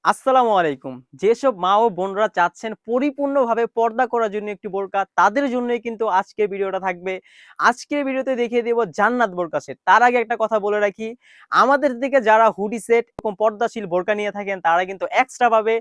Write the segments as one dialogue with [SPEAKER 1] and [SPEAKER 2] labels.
[SPEAKER 1] আসসালামু আলাইকুম। যেসব মা ও বোনরা চাচ্ছেন পরিপূর্ণভাবে পর্দা করার জন্য একটি বোরকা, তাদের জন্যই কিন্তু আজকের ভিডিওটা থাকবে। আজকের ভিডিওতে দেখিয়ে দেব জান্নাত বোরকা সেট। তার আগে একটা কথা বলে রাখি, আমাদের দিকে যারা হুডি সেট এবং পর্দাশীল বোরকা নিয়ে থাকেন, তারা কিন্তু এক্সট্রা ভাবে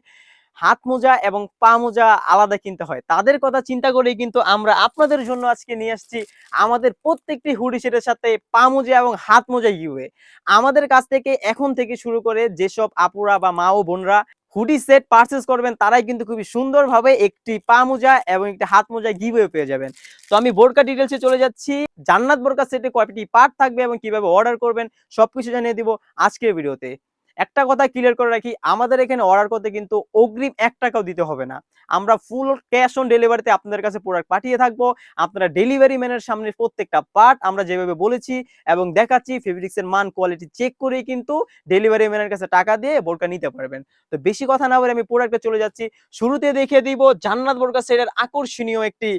[SPEAKER 1] হাত মোজা এবং পা মোজা আলাদা কিনতে হয়। তাদের কথা চিন্তা করেই কিন্তু আমরা আপনাদের জন্য আজকে নিয়ে আসছি আমাদের প্রত্যেকটি হুডি সেটের সাথে পা মোজা এবং হাত মোজা গিভওয়ে। আমাদের কাছ থেকে এখন থেকে শুরু করে যেসব আপুরা বা মা ও বোনরা হুডি সেট পারচেজ করবেন, তারাই কিন্তু খুবই সুন্দরভাবে একটি পা মোজা এবং একটি হাত মোজা গিভওয়ে পেয়ে যাবেন। তো আমি বোরকা ডিটেলসে চলে যাচ্ছি। জান্নাত বোরকা সেটে কয়টি পার্ট থাকবে এবং কিভাবে অর্ডার করবেন সবকিছু জানিয়ে দিব আজকের ভিডিওতে। একটা কথা ক্লিয়ার করে রাখি, আমাদের এখানে অর্ডার করতে কিন্তু অগ্রিম ১ টাকাও দিতে হবে না। আমরা ফুল ক্যাশ অন ডেলিভারিতে আপনাদের কাছে প্রোডাক্ট পাঠিয়ে থাকবো। আপনারা ডেলিভারি ম্যানের সামনে প্রত্যেকটা পার্ট আমরা যেভাবে বলেছি এবং দেখাচ্ছি, ফেব্রিক্সের মান কোয়ালিটি চেক করেই কিন্তু ডেলিভারি ম্যানের কাছে টাকা দিয়ে বোরকা নিতে পারবেন। তো বেশি কথা না বলে আমি প্রোডাক্টে চলে যাচ্ছি। শুরুতে দেখিয়ে দিব জান্নাত বোরকা সেটের আকর্ষণীয় একটি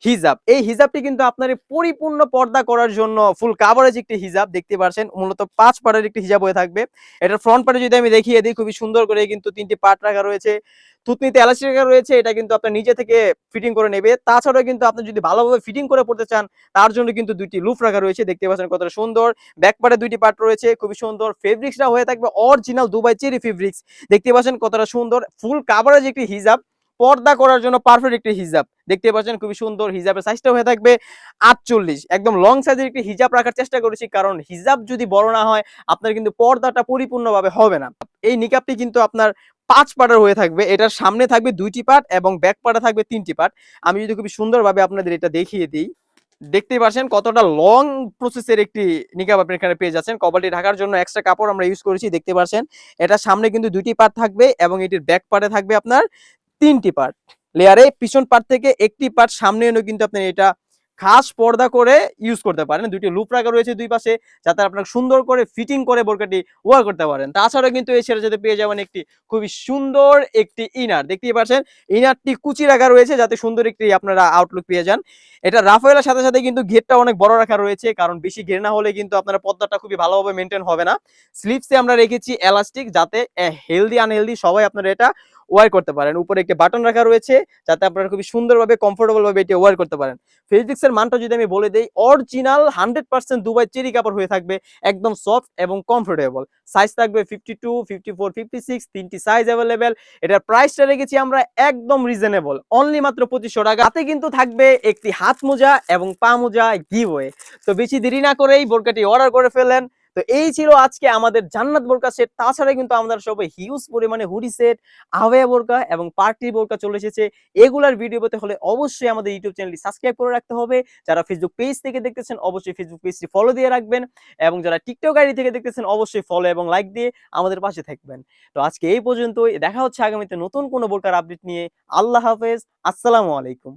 [SPEAKER 1] হিজাব। এই হিজাবটি কিন্তু আপনার পরিপূর্ণ পর্দা করার জন্য ফুল কাভারেজ একটি হিজাব দেখতে পাচ্ছেন। মূলত ৫ পার্টের একটি হিজাব হয়ে থাকবে। এটার ফ্রন্ট পার্টে যদি আমি দেখিয়ে দিই, খুবই সুন্দর করে কিন্তু ৩টি পার্ট রাখা রয়েছে। থুতনিতে এলাস্টিক রাখা রয়েছে। এটা কিন্তু আপনার নিজে থেকে ফিটিং করে নেবে। তাছাড়াও কিন্তু আপনি যদি ভালোভাবে ফিটিং করে পড়তে চান, তার জন্য কিন্তু ২টি লুপ রাখা রয়েছে। দেখতে পাচ্ছেন কতটা সুন্দর। ব্যাক পার্টে ২টি পার্ট রয়েছে, খুবই সুন্দর। ফেব্রিক্সটা হয়ে থাকবে অরিজিনাল দুবাই চেরি ফেব্রিক্স। দেখতে পাচ্ছেন কতটা সুন্দর। ফুল কাভারেজ একটি হিজাব। পর্দা করার জন্য পারফেক্ট একটি হিজাব। দেখতে পাচ্ছেন খুবই সুন্দর। হিজাবের সাইজটা হয়ে থাকবে ৪৮। একদম লং সাইজের একটি হিজাব রাখার চেষ্টা করেছি, কারণ হিজাব যদি বড় না হয় আপনার কিন্তু পর্দাটা পরিপূর্ণভাবে হবে না। এই নিকাবটি কিন্তু আপনার ৫ পার্টের হয়ে থাকবে। এটার সামনে থাকবে ২টি পার্ট এবং ব্যাক পার্টে থাকবে ৩টি পার্ট। আমি যদি খুবই সুন্দরভাবে আপনাদের এটা দেখিয়ে দিই, দেখতেই পাচ্ছেন কতটা লং প্রসেসের একটি নিকাব আপনি এখানে পেয়ে যাচ্ছেন। কভারটি ঢাকার জন্য এক্সট্রা কাপড় আমরা ইউজ করেছি, দেখতে পাচ্ছেন। এটার সামনে কিন্তু ২টি পার্ট থাকবে এবং এটির ব্যাক পার্টে থাকবে আপনার ৩টি পার্ট লেয়ারে। পিছন পার্ট থেকে একটি পার্ট সামনে এনেও কিন্তু আপনি এটা খাস পর্দা করে ইউজ করতে পারেন। ২টি লুপ রাখা রয়েছে দুই পাশে, যাতে আপনার সুন্দর করে ফিটিং করে বোরকাটি ওয়ার করতে পারেন। তাছাড়াও কিন্তু এই সেটার সাথে পেয়ে যাবেন একটি খুবই সুন্দর একটি ইনার। দেখতেই পাচ্ছেন ইনারটি কুচি রাখা রয়েছে, যাতে সুন্দর একটি আপনারা আউটলুক পেয়ে যান। এটা রাফেলের সাথে সাথে কিন্তু ঘেরটা অনেক বড় রাখা রয়েছে, কারণ বেশি ঘের না হলে কিন্তু আপনার পর্দাটা খুবই ভালোভাবে মেনটেন হবে না। স্লিপসে আমরা রেখেছি এলাস্টিক, যাতে হেলদি আনহেলদি সবাই আপনারা এটা ওয়ার করতে পারেন। উপরে একটি বাটন রাখা রয়েছে, যাতে আপনারা খুবই সুন্দরভাবে কমফোর্টেবল ভাবে এটি ওয়ার করতে পারেন। ফেব্রিক্সের মানটা যদি আমি বলে দেই, অরিজিনাল 100% দুবাই চেরি কাপড় হয়ে থাকবে, একদম সফট এবং কমফোর্টেবল। সাইজ থাকবে 52, 54, 56, তিনটি সাইজ অ্যাভেলেবেল। এটার প্রাইসটা রেখেছি আমরা একদম রিজনেবল, অনলি মাত্র ২৫০০ টাকা। তাতে কিন্তু থাকবে একটি হাত মোজা এবং পা মোজা গিভওয়ে। তো বেশি দেরি না করেই বোরকাটি অর্ডার করে ফেলেন। তো এই ছিল আজকে আমাদের জান্নাত বোরকা সেট। তাছাড়া কিন্তু আমাদের সবাই হিউজ পরিমাণে হুডি সেট, আওয়া বোরকা এবং পার্টি বোরকা চলে এসেছে। এগুলার ভিডিও পেতে হলে অবশ্যই আমাদের ইউটিউব চ্যানেলটি সাবস্ক্রাইব করে রাখতে হবে। যারা ফেসবুক পেজ থেকে দেখতেছেন, অবশ্যই ফেসবুক পেজটি ফলো দিয়ে রাখবেন, এবং যারা টিকটক আইডি থেকে দেখতেছেন, অবশ্যই ফলো এবং লাইক দিয়ে আমাদের পাশে থাকবেন। তো আজকে এই পর্যন্তই। দেখা হচ্ছে আগামীতে নতুন কোনো বোরকার আপডেট নিয়ে। আল্লাহ হাফেজ। আসসালামু আলাইকুম।